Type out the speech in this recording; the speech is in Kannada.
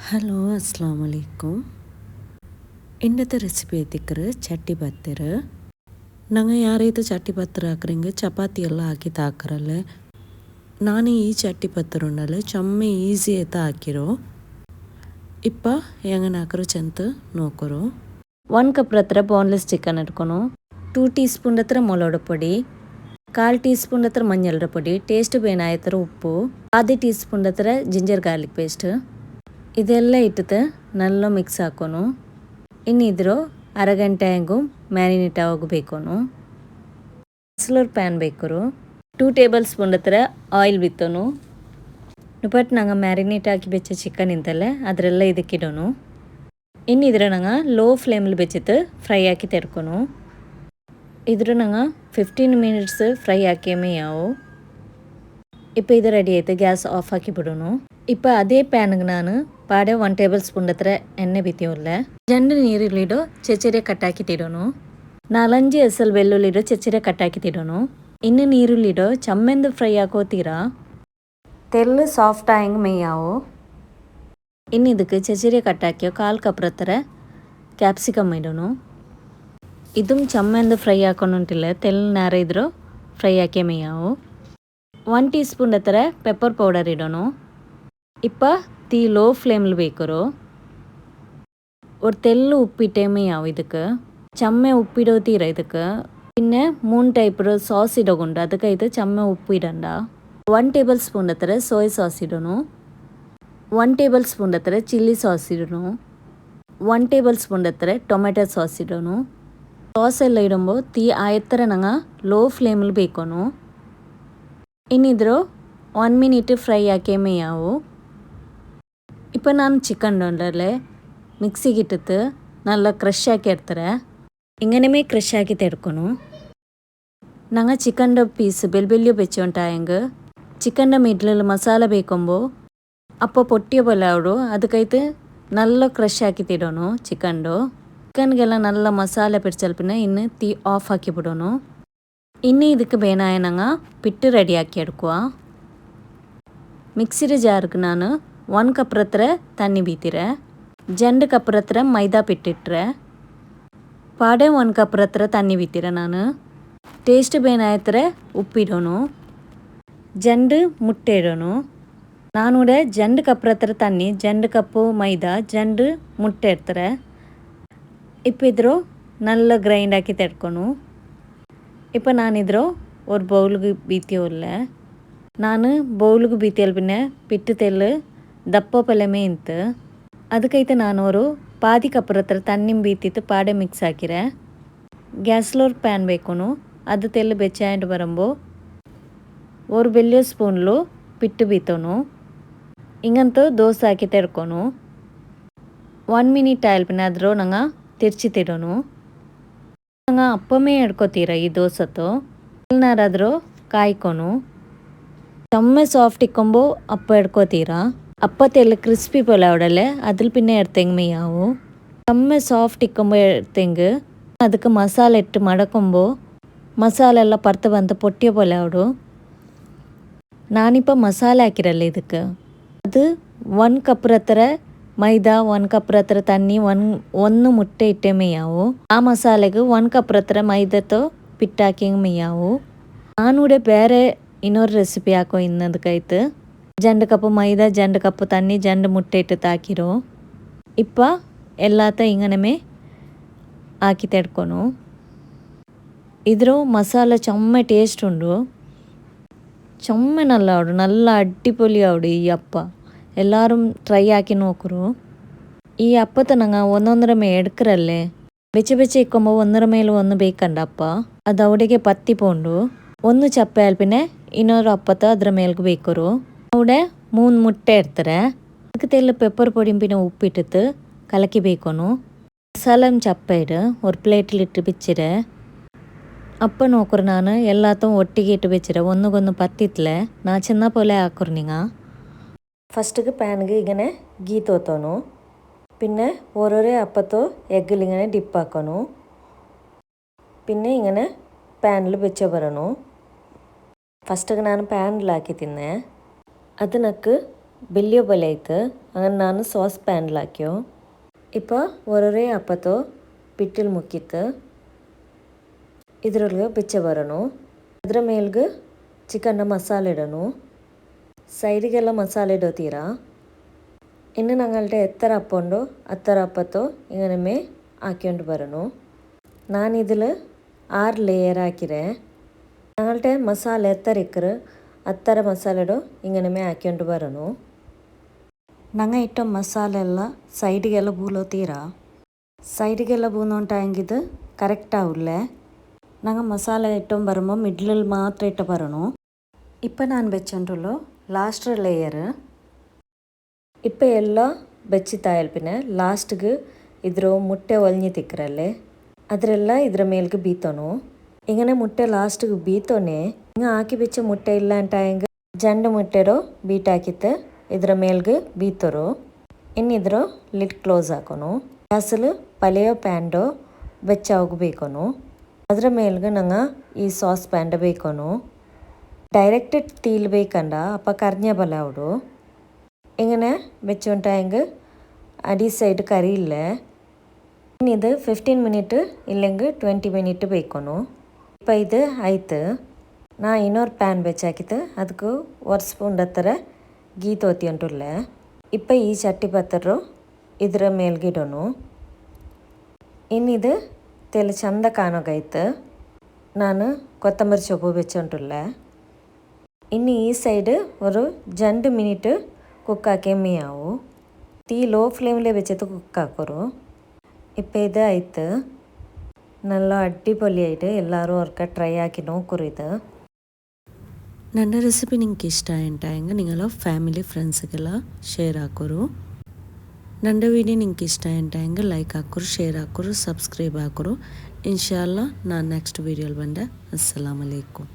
ഹലോ അസ്സാം വലൈക്കും. ഇന്നത്തെ റെസിപ്പി എത്തിക്കറ് ചട്ടി പത്തിര്. ഞങ്ങൾ ಯಾರೈತೆ ಚಟ್ಟಿ ಪತ್ತರ ಹಾಕ್ರಂಗೆ ಚಪಾತಿ ಎಲ್ಲ ಹಾಕಿ ತಾಕರಲ್ಲೇ ನಾನು ಈ ಚಟ್ಟಿ ಪತ್ತರ ಉಂಡಲ್ಲ ಚೊಮ್ಮೆ ಈಸಿ ಆಯ್ತಾ ಹಾಕಿರೋ ಇಪ್ಪ ಹೆಂಗನ ಹಾಕರು ಚೆಂತ ನೋಕರು. 1 ಕಪ್ ಹತ್ರ ಬೋನ್ಲೆಸ್ ಚಿಕನ್ ಇಟ್ಕೊನು. 2 ಟೀ ಸ್ಪೂನ್ ಹತ್ರ ಮೊಲೋಡ ಪೊಡಿ, 1/4 ಟೀ ಸ್ಪೂನ್ ಹತ್ರ ಮಂಜಳದ ಪೊಡಿ, ಟೇಸ್ಟ್ ಬೇನಾಯ್ತರ ಉಪ್ಪು, 1/2 ಟೀ ಸ್ಪೂನ್ ಹತ್ರ ಜಿಂಜರ್ ಗಾರ್ಲಿಕ್ ಪೇಸ್ಟ್ ಇದೆಲ್ಲ ಇಟ್ಟಿತ್ತು ನಲ್ಲ ಮಿಕ್ಸ್ ಹಾಕೋನು. ಇನ್ನಿದ್ರು ಅರಗಂಟೆ ಹಂಗೂ ಮ್ಯಾರಿನೇಟ್ ಆಗೋಬೇಕೋನು. ಸ್ಲೋರ್ ಪ್ಯಾನ್ ಬೇಕರು. 2 ಟೇಬಲ್ ಸ್ಪೂನ್ ಹತ್ರ ಆಯಿಲ್ ಬಿತ್ತೋನು. ಬಟ್ ನಂಗೆ ಮ್ಯಾರಿನೇಟ್ ಹಾಕಿ ಬೆಚ್ಚ ಚಿಕನ್ ಇಂತಲ್ಲೇ ಅದರೆಲ್ಲ ಇದಕ್ಕಿಡೋನು. ಇನ್ನಿದ್ರೆ ನಂಗೆ ಲೋ ಫ್ಲೇಮಲ್ಲಿ ಬೆಚ್ಚಿತ್ತು ಫ್ರೈ ಹಾಕಿ ತೆಡ್ಕೊನು. ಇದ್ರ ನಂಗೆ 15 ಮಿನಿಟ್ಸ್ ಫ್ರೈ ಹಾಕಿ ಮೇಯಾವು. இப்போ ಇದು ರೆಡಿ ಆಯಿತು, ಗ್ಯಾಸ್ ಆಫ್ ಹಾಕಿ ಬಿಡೋನು. இப்போ ಅದೇ ಪ್ಯಾನ್ಗೆ ನಾನು ಪಾಡೆ 1 ಟೇಬಲ್ ಸ್ಪೂನ್ ಹತ್ರ ಎಣ್ಣೆ ಬಿತ್ತಿಯೋಲ್ಲ. ಜಂಡು ನೀರುಳ್ಳಿಡು ಚೆಚ್ಚರೆ ಕಟ್ಟಾಕಿಟ್ಟಿಡೋನು. 4-5 ಎಸಲ್ ಬೆಳ್ಳುಳ್ಳಿಡು ಚೆಚ್ಚರೆ ಕಟ್ಟಾಕಿಟ್ಟಿಡೋನು. ಇನ್ನು ನೀರುಳ್ಳಿಡು ಚಮ್ಮೆಂದು ಫ್ರೈ ಹಾಕೋತೀರಾ ತೆಲ್ಲು ಸಾಫ್ಟ್ ಆಯಂಗೆ ಮೇಯಾವು. ಇನ್ನು ಇದಕ್ಕೆ ಚೆಚ್ಚರೆ ಕಟ್ಟಾಕಿಯೋ 1/4 ಕಪ್ ಹತ್ರ ಕ್ಯಾಪ್ಸಿಕಮ್ ಇಡೋನು. ಇದು ಚಮ್ಮೆಂದು ಫ್ರೈ ಹಾಕೊಂಡುಂಟಿಲ್ಲ, ತೆಲ್ಲು ನೇರ ಇದ್ರು ಫ್ರೈ ಹಾಕಿ ಮೇಯಾವು. 1 ಟೀ ಸ್ಪೂನ್ ಹತ್ರ ಪೆಪ್ಪರ್ ಪೌಡರ್ ಇಡೋನು. ಇಪ್ಪ തീ ಲೋ ಫ್ಲೇಮ್ಲಿ ಬೇಕರು. ഒരു തെല്ല് ഉപ്പിട്ടേ മേയാവും ಇದಕ್ಕೆ. ചമ്മ ഉപ്പിടോ തീര ಇದಕ್ಕೆ. പിന്നെ 3 ടൈപ്പ് സോസ് ഇടകൊണ്ട് ಅದಕ್ಕೆ ಇದು ಚಮ್ಮ ಉಪ್ಪು ಇಡಂಡ. 1 ಟೇಬಲ್ ಸ್ಪೂನ್ ಹತ್ರ ಸೋಯಾ ಸಾಸ್ ಇಡೋನು. 1 ಟೇಬಲ್ ಸ್ಪೂನ್ ಹತ್ರ ಚಿಲ್ಲಿ ಸಾಸ್ ಇಡೋನು. 1 ಟೇಬಲ್ ಸ್ಪೂನ್ ಹತ್ರ ಟೊಮೆಟೊ ಸಾಸ್ ಇಡೋನು. ಸಾಸ್ ಎಲ್ಲ ಇಡುമ്പോൾ തീ ಆಯತ್ತರ ನಂಗೆ ಲೋ ಫ್ಲೇಮಲ್ಲಿ ಬೇಕೋನು. ಇನ್ನಿದ್ರು 1 ಮಿನಿಟ್ ಫ್ರೈ ಹಾಕಿ ಮೇಯಾವು. இப்போ ನಾನು ಚಿಕನ್ ಉಂಡಲ್ಲೇ ಮಿಕ್ಸಿಗೆ ಇಟ್ಟಿತ್ತು നല്ല ಕ್ರಷ್ ಆಕಿ ಇರ್ತಾರೆ ഇങ്ങനെമേ ക്രഷ് ആക്കി തെടുക്കണു. ഞങ്ങൾ ചിക്കൻ്റെ പീസ് ಬೆಲ್ಬೆಲ್ಲಿಯೋ ಬೆಚ್ಚೊಂಟಾಯಂಗೆ ಚಿಕನ್ನ ಮಿಡ್ಲಲ್ಲಿ ಮಸಾಲ ಬೇಕೊಂಬೋ ಅಪ್ಪ ಪೊಟ್ಟಿಯ പോലെ ಅವಡು ಅದಕ್ಕೈತೆ നല്ല ಕ್ರಷ್ ಆಕಿ ತಿಡೋನು. ಚಿಕನ್ಗೆಲ್ಲ നല്ല ಮಸಾಲೆ പിടിച്ചൽപ്പിನ ಇನ್ನು തീ ಆಫ್ ಹಾಕಿ ಬಿಡೋನು. ಇನ್ನು ಇದಕ್ಕೆ ಬೇನಾಯ ನಂಗೆ ಪಿಟ್ಟು ರೆಡಿ ಹಾಕಿ എടുക്കുക. ಮಿಕ್ಸಿರ ಜಾರ್ಗೆ ನಾನು 1 ಕಪ್ ಹತ್ರ ತಣ್ಣಿ ಬೀತಿರೆ, 2 ಕಪ್ ಹತ್ರ ಮೈದಾ ಪಿಟ್ಟಿಟ್ರೆ, ಪಾಡೆ 1 ಕಪ್ ಹತ್ರ ತಣ್ಣಿ ಬೀತಿರೆ. ನಾನು ಟೇಸ್ಟ್ ಬೇನಾಯ್ತರೆ ಉಪ್ಪಿಡೋನು. 2 ಮುಟ್ಟೆ ಇಡೋನು. ನಾನೂಡೆ 2 ಕಪ್ ಹತ್ರ ತಣ್ಣಿ 2 ಕಪ್ಪು ಮೈದಾ 2 ಮುಟ್ಟೆ ಇರ್ತಾರೆ. ಇಪ್ಪಿದ್ರು നല്ല ಗ್ರೈಂಡ್ ಹಾಕಿ ತೆಡ್ಕೊನು. இப்போ ನಾನಿದ್ರು ஒரு ಬೌಲ್ಗೆ ಬೀತಿಯೋಲ್ಲ. ನಾನು ಬೌಲ್ಗೆ ಬೀತಿಯಲ್ಲಿ പിന്നെ ಪಿಟ್ಟು ತೆಲ್ಲು ದಪ್ಪ ಪಲ್ಯಮೇ ಇಂತು ಅದಕ್ಕೈತೆ ನಾನು ஒரு பாதி ಕಪ್ ಹತ್ರ ತಣ್ಣಿ ಬೀತಿತ್ತು ಪಾಡೆ ಮಿಕ್ಸ್ ಹಾಕಿರೆ. ಗ್ಯಾಸ್ಲೋರ್ ಪ್ಯಾನ್ ಬೇಕೋನು. ಅದು ತೆಲ್ಲು ಬೆಚ್ಚಾയിട്ട് ಬರಂಬೋ ஒரு വലിയ ಸ್ಪೂನ್ಲು ಪಿಟ್ಟು ಬೀತೋನು. ಹಿಂಗಂತೂ ದೋಸೆ ಹಾಕಿ ತೆಡ್ಕೊನು. 1 ಮಿನಿಟ್ ಆಯ್ಲು പിന്നെ ಅದ್ರ ನಂಗೆ ತಿರ್ಚಿ ತಿಡೋನು. ನಂಗೆ ಅಪ್ಪಮೇ ಹಿಡ್ಕೋತೀರ ಈ ದೋಸತ್ತು ಎಲ್ಲನಾರಾದರೂ ಕಾಯ್ಕೊನು. ചമ്മ സോഫ്റ്റ് ഇക്കുമ്പോൾ അപ്പം എടുക്കോത്തീരാ അപ്പം തെല്ല് ക്രിസ്പി പോലെ അവിടെല്ലേ അതിൽ പിന്നെ എടുത്തെങ്കിൽ മെയ്യാവും. ചമ്മ സോഫ്റ്റ് ഇക്കുമ്പോൾ എടുത്തെങ്കിൽ ಅದಕ್ಕೆ ಮಸಾಲೆ ಇಟ್ಟು ಮಡಕೊಂಬೋ ಮಸಾಲೆ ಎಲ್ಲ ಪರ್ತ ಬಂದು ಪೊಟ್ಟಿಯ പോലെ ಅವಡು. ನಾನಿಪ್ಪ ಮಸಾಲೆ ಹಾಕಿರಲ್ಲ ಇದಕ್ಕೆ. ಅದು 1 ಕಪ್ ಹತ್ರ ಮೈದಾ 1 ಕಪ್ ಹತ್ರ ತಣ್ಣಿ 1 ಮುಟ್ಟೆ ಇಟ್ಟೆ ಮೇಯಾವು. ಆ ಮಸಾಲೆಗೆ 1 ಕಪ್ ಹತ್ರ ಮೈದತ್ತು ಪಿಟ್ಟಾಕಿ ಮೇಯಾವು. ನಾನೂಡೆ ಬೇರೆ ಇನ್ನೊರು ರೆಸಿಪಿ ಹಾಕೋ ಇನ್ನದಕ್ಕೈತೆ 2 ಕಪ್ ಮೈದಾ 2 ಕಪ್ ತಣ್ಣಿ 2 ಮುಟ್ಟೆ ಇಟ್ಟು ತಾಕಿರೋ. ಇಪ್ಪ ಎಲ್ಲಾತ ಹಿಂಗನಮೇ ಹಾಕಿ ತೆಡ್ಕೊನು. ಇದ್ರ ಮಸಾಲ ಚೊಮ್ಮೆ ಟೇಸ್ಟ್ ಉಂಡು, ಚೊಮ್ಮೆ ನಲ್ಲ ಅವಡು, ನಲ್ಲ ಅಡ್ಡಿಪೊಲಿ ಅವಡು ಈ ಅಪ್ಪ. ಎಲ್ಲರೂ ಟ್ರೈ ಹಾಕಿ ನೋಕರು. ಈ ಅಪ್ಪತ್ತ ನಂಗೆ ಒಂದೊಂದರ ಮೇ ಎಡ್ಕರಲ್ಲೇ ಬೆಚ್ಚ ಬೆಚ್ಚ ಇಕ್ಕೊಂಬ ಒಂದರ ಮೇಲೆ ಒಂದು ಬೇಕಂಡಪ್ಪ. ಅದು ಅವಡಿಗೆ ಪತ್ತಿ ಪೋಂಡು ಒಂದು ಚಪ್ಪೆ ಅಲ್ಪಿನೆ ಇನ್ನೊಂದು ಅಪ್ಪತ್ತ ಅದ್ರ ಮೇಲ್ಗೆ ಬೇಕರು. ಅವಡೆ 3 ಮುಟ್ಟೆ ಇರ್ತಾರೆ. ಅದಕ್ಕೆ ತೆಲ್ಲ ಪೆಪ್ಪರ್ പൊടിಪಿನ ಉಪ್ಪಿಟ್ಟು ಕಲಕಿ ಬೇಕೋನು. ಮಸಾಲಂ ಚಪ್ಪೆ ಇಡು ஒரு ಪ್ಲೇಟ್ಲಿಟ್ಟು ಬಿಚ್ಚಿರೆ ಅಪ್ಪ ನೋಕರು. ನಾನು ಎಲ್ಲಾತೂ ಒಟ್ಟಿಗೆ ಇಟ್ಟು ಬೆಚ್ಚಿರೆ ಒಂದೊಂದು ಪತ್ತಿತ್ಲೆ ನಾ ಚಿನ್ನ ಪೋಲೆ ಹಾಕರು. ನಿಂಗ ഫസ്റ്റ് പാനിಗೆ ഇങ്ങനെ ഗീ തോത്തോന്നു. പിന്നെ ഓരോരോ അപ്പത്തോ എഗ്ഗിൽ ഇങ്ങനെ ഡിപ്പാക്കണു. പിന്നെ ഇങ്ങനെ പാനിൽ വെച്ച് ಬರೋನು. ಫಸ್ಟಿಗೆ ನಾನು ಪ್ಯಾನ್ಲಾಕಿ ತಿನ್ನೆ. ಅದನ್ನಕ್ಕೆ വലിയ പോലെ അങ്ങനെ ನಾನು ಸಾಸ್ ಪ್ಯಾನ್ಲಾಕ್ಯೋ ഇപ്പോൾ ഒരേ അപ്പത്തോ പിറ്റിൽ മുക്കിത്ത് ಇದರೊಳಗೆ ಬೆಚ್ಚ ಬರೋನು ಅದರ ಮೇಲ್ಗೆ ಚಿಕನ್ನ ಮಸಾಲೆ ಇಡೋನು സൈഡിಗೆಲ್ಲ മസാല ഇടോത്തീരാ ഇന്ന് ഞങ്ങളുടെ എത്ര അപ്പമുണ്ടോ അത്ര അപ്പത്തോ ഇങ്ങനെ മേ ആക്കിക്കൊണ്ട് വരണു ഞാനിതിൽ 6 ലെയർ ಹಾಕಿರೆ ഞങ്ങളുടെ മസാല എത്ര ഇക്കറ് അത്ര മസാലയുടെ ഇങ്ങനെ മേ ಹಾಕ್ಕೊಂಡು ಬರೋನು ನಂಗೆ ಇಟ್ಟ ಮಸಾಲೆ ಎಲ್ಲ ಸೈಡಿಗೆಲ್ಲ ಬೂಲೋತೀರಾ സൈഡിಗೆಲ್ಲ ബൂന്നോണ്ടായെങ്കിത് കറക്റ്റ് ആവില്ലേ ഞങ്ങൾ മസാല ഇട്ടും വരുമ്പോൾ മിഡിലിൽ മാത്രം ഇട്ട് പറയണു ഇപ്പം ഞാൻ വെച്ചിട്ടുള്ളൂ ലാസ്റ്റ് ലെയർ ഇപ്പം എല്ലാം ಬೆಚ್ಚಿತ್ತಾಯಲ್ പിന്നെ ಲಾಸ್ಟ್ಗೆ ಇದ್ರ ಮುಟ್ಟೆ ಒಲ್ഞ്ഞി ತಿಕ್ಕರಲ್ಲೇ ಅದರೆಲ್ಲ ಇದ್ರ ಮೇಲ್ಗೆ ಬೀತೋನು ഇങ്ങനെ മുട്ട ലാസ്റ്റിಗೆ ಬೀತೋನೆ ಹಿಂಗೆ ಹಾಕಿ ಬೆಚ್ಚ ಮುಟ್ಟೆ ಇಲ್ಲ ಅಂಟಾಯಂಗೆ ಜಂಡು ಮುಟ್ಟೆರೋ ಬೀಟಾಕಿತ್ತು ಇದರ ಮೇಲ್ಗೆ ಬೀತರು ಇನ್ನಿದ್ರು ಲಿಡ್ ಕ್ಲೋಸ್ ಹಾಕೋನು ಗ್ಯಾಸಲ್ಲಿ ಪಳೆಯೋ ಪ್ಯಾಂಡೋ ಬೆಚ್ಚ ಹೋಗ್ಬೇಕೋನು ಅದರ ಮೇಲ್ಗೆ ನಂಗೆ ಈ ಸಾಸ್ ಪ್ಯಾಂಡ ಬೇಕೋನು ಡೈರೆಕ್ಟ್ തീയിൽ ಬೇಕಂಡ ಅಪ್ಪ ಕರ್ഞ്ഞ ಬಲ ಅವಡು ഇങ്ങനെ വെച്ചുകൊണ്ടായെങ്കിൽ അടി സൈഡ് കറിയില്ല ഇനി ഇത് 15 മിനിറ്റ് ഇല്ലെങ്കിൽ 20 മിനിറ്റ് ಬೇಕೋನು ಇಪ್ಪ ಇದು ಆಯ್ತು ನಾ ಇನ್ನೊಂದು ಪ್ಯಾನ್ ಬೆಚ್ಚಾಕಿತ್ತು ಅದಕ್ಕೆ 1 ಸ್ಪೂನ್ ಹತ್ತಿರ ಗೀ ತೋತಿ ಉಂಟುಲ್ಲ ಇಪ್ಪ ಈ ಚಟ್ಟಿ ಪತ್ತರು ಇದರ ಮೇಲ್ಗೆ ಇಡೋನು ಇನ್ನಿದು ತೆಲು ಚಂದ ಕಾಣೋಗಾಯ್ತು ನಾನು ಕೊತ್ತಂಬರಿ ಸೊಪ್ಪು ಬೆಚ್ಚುಂಟುಲ್ಲ ಇನ್ನು ಈ ಸೈಡ್ ഒരു 2 മിനിറ്റ് കുക്കാക്കിയ മീയാവൂ തീ ലോ ഫ്ലെയിമിൽ വെച്ചിട്ട് കുക്കാക്കോರು ഇപ്പം ഇതായിട്ട് നല്ല അടിപൊളിയായിട്ട് എല്ലാവരും ഓർക്ക ട്രൈ ആക്കി നോക്കൂ ഇത് ನನ್ನ ರೆಸಿಪಿ ನಿಂಗೆ ಇಷ್ಟ ಆಯ್ತಾಯಂಗೆ ನಿಂಗೆಲ್ಲ ಫ್ಯಾಮಿಲಿ ಫ್ರೆಂಡ್ಸ್ಗೆಲ್ಲ ಶೇರ್ ಹಾಕೋರು ನನ್ನ ವಿಡಿಯೋ ನಿಂಗೆ ಇಷ್ಟ ಆಯ್ತಾಯಂಗೆ ಲೈಕ್ ಹಾಕೋರು ಶೇರ್ ಹಾಕೋರು ಸಬ್ಸ್ಕ್ರೈಬ್ ಹಾಕೋರು ಇನ್ಶಾಲ್ಲ ನಾನು ನೆಕ್ಸ್ಟ್ ವೀಡಿಯೋಲಿ ಬಂದೆ ಅಸ್ಸಲಾಮು ಅಲೈಕುಮ್